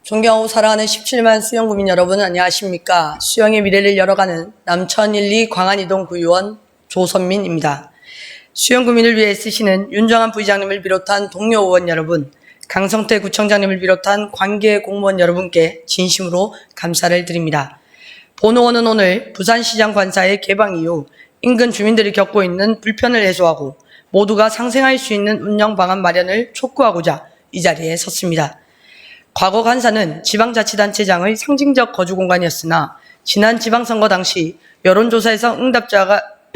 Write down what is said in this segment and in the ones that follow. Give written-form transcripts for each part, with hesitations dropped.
존경하고 사랑하는 17만 수영구민 여러분 안녕하십니까. 수영의 미래를 열어가는 남천 1, 2 광안이동 구의원 조선민입니다. 수영구민을 위해 애쓰시는 윤정한 부의장님을 비롯한 동료 의원 여러분, 강성태 구청장님을 비롯한 관계 공무원 여러분께 진심으로 감사를 드립니다. 본 의원은 오늘 부산시장 관사의 개방 이후 인근 주민들이 겪고 있는 불편을 해소하고 모두가 상생할 수 있는 운영 방안 마련을 촉구하고자 이 자리에 섰습니다. 과거 관사는 지방자치단체장의 상징적 거주 공간이었으나 지난 지방선거 당시 여론조사에서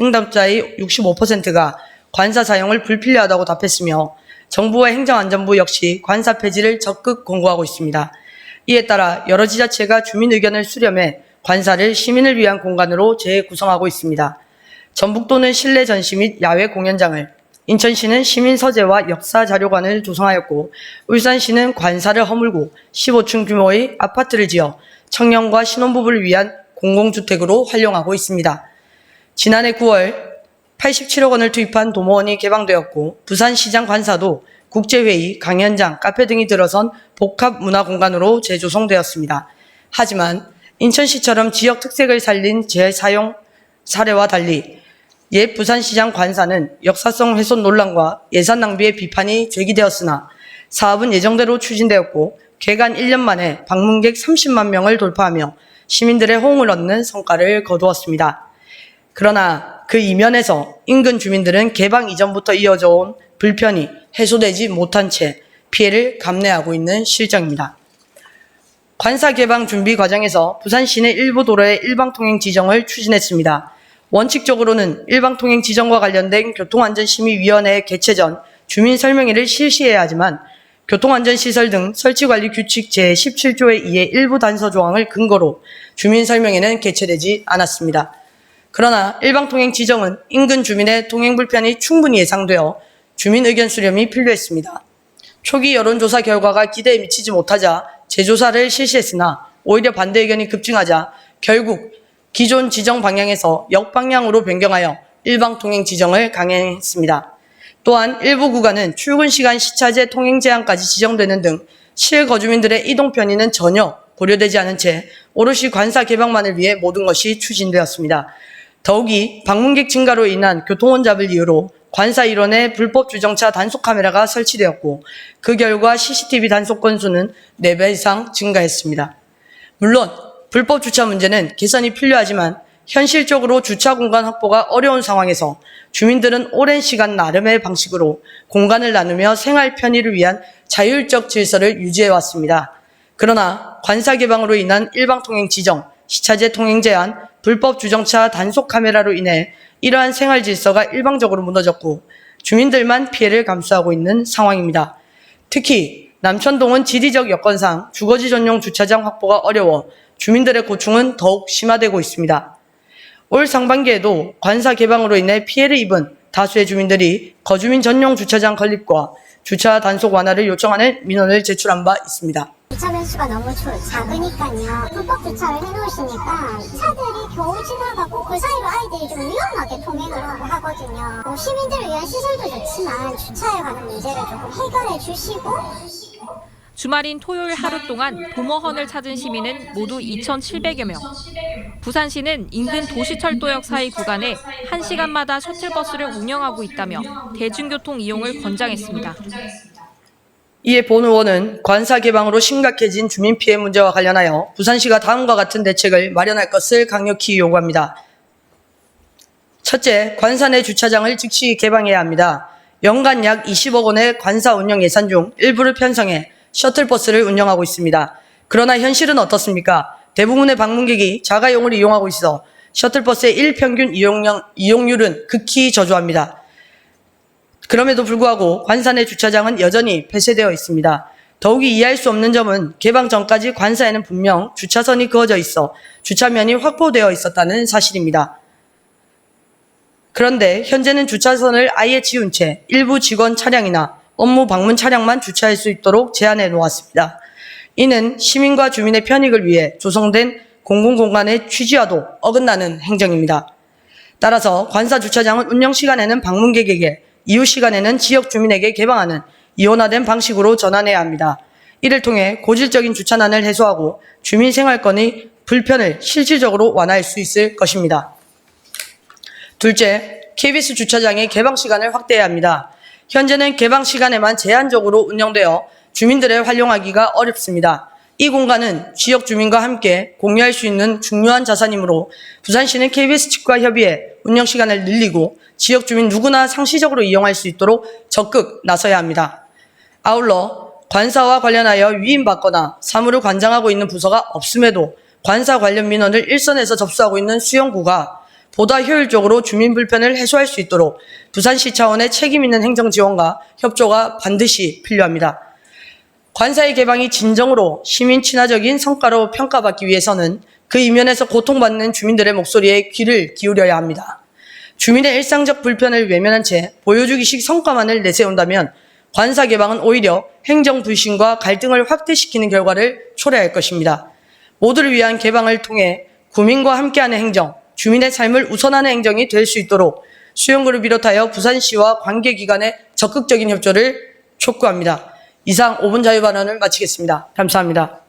응답자의 65%가 관사 사용을 불필요하다고 답했으며 정부와 행정안전부 역시 관사 폐지를 적극 권고하고 있습니다. 이에 따라 여러 지자체가 주민 의견을 수렴해 관사를 시민을 위한 공간으로 재구성하고 있습니다. 전북도는 실내 전시 및 야외 공연장을, 인천시는 시민서재와 역사자료관을 조성하였고 울산시는 관사를 허물고 15층 규모의 아파트를 지어 청년과 신혼부부를 위한 공공주택으로 활용하고 있습니다. 지난해 9월 87억 원을 투입한 도모원이 개방되었고 부산시장 관사도 국제회의, 강연장, 카페 등이 들어선 복합문화공간으로 재조성되었습니다. 하지만 인천시처럼 지역 특색을 살린 재사용 사례와 달리 옛 부산시장 관사는 역사성 훼손 논란과 예산 낭비의 비판이 제기되었으나 사업은 예정대로 추진되었고 개관 1년 만에 방문객 30만 명을 돌파하며 시민들의 호응을 얻는 성과를 거두었습니다. 그러나 그 이면에서 인근 주민들은 개방 이전부터 이어져 온 불편이 해소되지 못한 채 피해를 감내하고 있는 실정입니다. 관사 개방 준비 과정에서 부산 시내 일부 도로의 일방통행 지정을 추진했습니다. 원칙적으로는 일방통행 지정과 관련된 교통안전심의위원회 개최 전 주민설명회를 실시해야 하지만 교통안전시설 등 설치관리 규칙 제17조의 2의 일부 단서 조항을 근거로 주민설명회는 개최되지 않았습니다. 그러나 일방통행 지정은 인근 주민의 통행 불편이 충분히 예상되어 주민 의견 수렴이 필요했습니다. 초기 여론조사 결과가 기대에 미치지 못하자 재조사를 실시했으나 오히려 반대 의견이 급증하자 결국 기존 지정 방향에서 역방향으로 변경하여 일방통행 지정을 강행했습니다. 또한 일부 구간은 출근 시간 시차제 통행 제한까지 지정되는 등 실거주민들의 이동 편의는 전혀 고려되지 않은 채 오롯이 관사 개방만을 위해 모든 것이 추진되었습니다. 더욱이 방문객 증가로 인한 교통혼잡을 이유로 관사 일원에 불법 주정차 단속 카메라가 설치되었고 그 결과 CCTV 단속 건수는 4배 이상 증가했습니다. 물론 불법 주차 문제는 개선이 필요하지만 현실적으로 주차 공간 확보가 어려운 상황에서 주민들은 오랜 시간 나름의 방식으로 공간을 나누며 생활 편의를 위한 자율적 질서를 유지해왔습니다. 그러나 관사 개방으로 인한 일방통행 지정, 시차제 통행 제한, 불법 주정차 단속 카메라로 인해 이러한 생활 질서가 일방적으로 무너졌고 주민들만 피해를 감수하고 있는 상황입니다. 특히 남천동은 지리적 여건상 주거지 전용 주차장 확보가 어려워 주민들의 고충은 더욱 심화되고 있습니다. 올 상반기에도 관사 개방으로 인해 피해를 입은 다수의 주민들이 거주민 전용 주차장 건립과 주차 단속 완화를 요청하는 민원을 제출한 바 있습니다. 주차 변수가 너무 작으니까요. 불법 주차를 해놓으시니까 차들이 겨우 지나가고 그 사이로 아이들이 좀 위험하게 통행을 하거든요. 시민들을 위한 시설도 좋지만 주차에 관한 문제를 조금 해결해 주시고 주말인 토요일 하루 동안 도모헌을 찾은 시민은 모두 2,700여 명. 부산시는 인근 도시철도역 사이 구간에 1시간마다 셔틀버스를 운영하고 있다며 대중교통 이용을 권장했습니다. 이에 본 의원은 관사 개방으로 심각해진 주민 피해 문제와 관련하여 부산시가 다음과 같은 대책을 마련할 것을 강력히 요구합니다. 첫째, 관사 내 주차장을 즉시 개방해야 합니다. 연간 약 20억 원의 관사 운영 예산 중 일부를 편성해 셔틀버스를 운영하고 있습니다. 그러나 현실은 어떻습니까? 대부분의 방문객이 자가용을 이용하고 있어 셔틀버스의 일평균 이용률은 극히 저조합니다. 그럼에도 불구하고 관사 내 주차장은 여전히 폐쇄되어 있습니다. 더욱이 이해할 수 없는 점은 개방 전까지 관사에는 분명 주차선이 그어져 있어 주차면이 확보되어 있었다는 사실입니다. 그런데 현재는 주차선을 아예 지운 채 일부 직원 차량이나 업무 방문 차량만 주차할 수 있도록 제한해 놓았습니다. 이는 시민과 주민의 편익을 위해 조성된 공공공간의 취지와도 어긋나는 행정입니다. 따라서 관사 주차장은 운영 시간에는 방문객에게, 이후 시간에는 지역 주민에게 개방하는 이원화된 방식으로 전환해야 합니다. 이를 통해 고질적인 주차난을 해소하고 주민 생활권의 불편을 실질적으로 완화할 수 있을 것입니다. 둘째, KBS 주차장의 개방 시간을 확대해야 합니다. 현재는 개방 시간에만 제한적으로 운영되어 주민들의 활용하기가 어렵습니다. 이 공간은 지역 주민과 함께 공유할 수 있는 중요한 자산이므로 부산시는 KBS 측과 협의해 운영 시간을 늘리고 지역 주민 누구나 상시적으로 이용할 수 있도록 적극 나서야 합니다. 아울러 관사와 관련하여 위임받거나 사무를 관장하고 있는 부서가 없음에도 관사 관련 민원을 일선에서 접수하고 있는 수영구가 보다 효율적으로 주민 불편을 해소할 수 있도록 부산시 차원의 책임 있는 행정 지원과 협조가 반드시 필요합니다. 관사의 개방이 진정으로 시민 친화적인 성과로 평가받기 위해서는 그 이면에서 고통받는 주민들의 목소리에 귀를 기울여야 합니다. 주민의 일상적 불편을 외면한 채 보여주기식 성과만을 내세운다면 관사 개방은 오히려 행정 불신과 갈등을 확대시키는 결과를 초래할 것입니다. 모두를 위한 개방을 통해 구민과 함께하는 행정, 주민의 삶을 우선하는 행정이 될 수 있도록 수영구를 비롯하여 부산시와 관계기관의 적극적인 협조를 촉구합니다. 이상 5분 자유발언을 마치겠습니다. 감사합니다.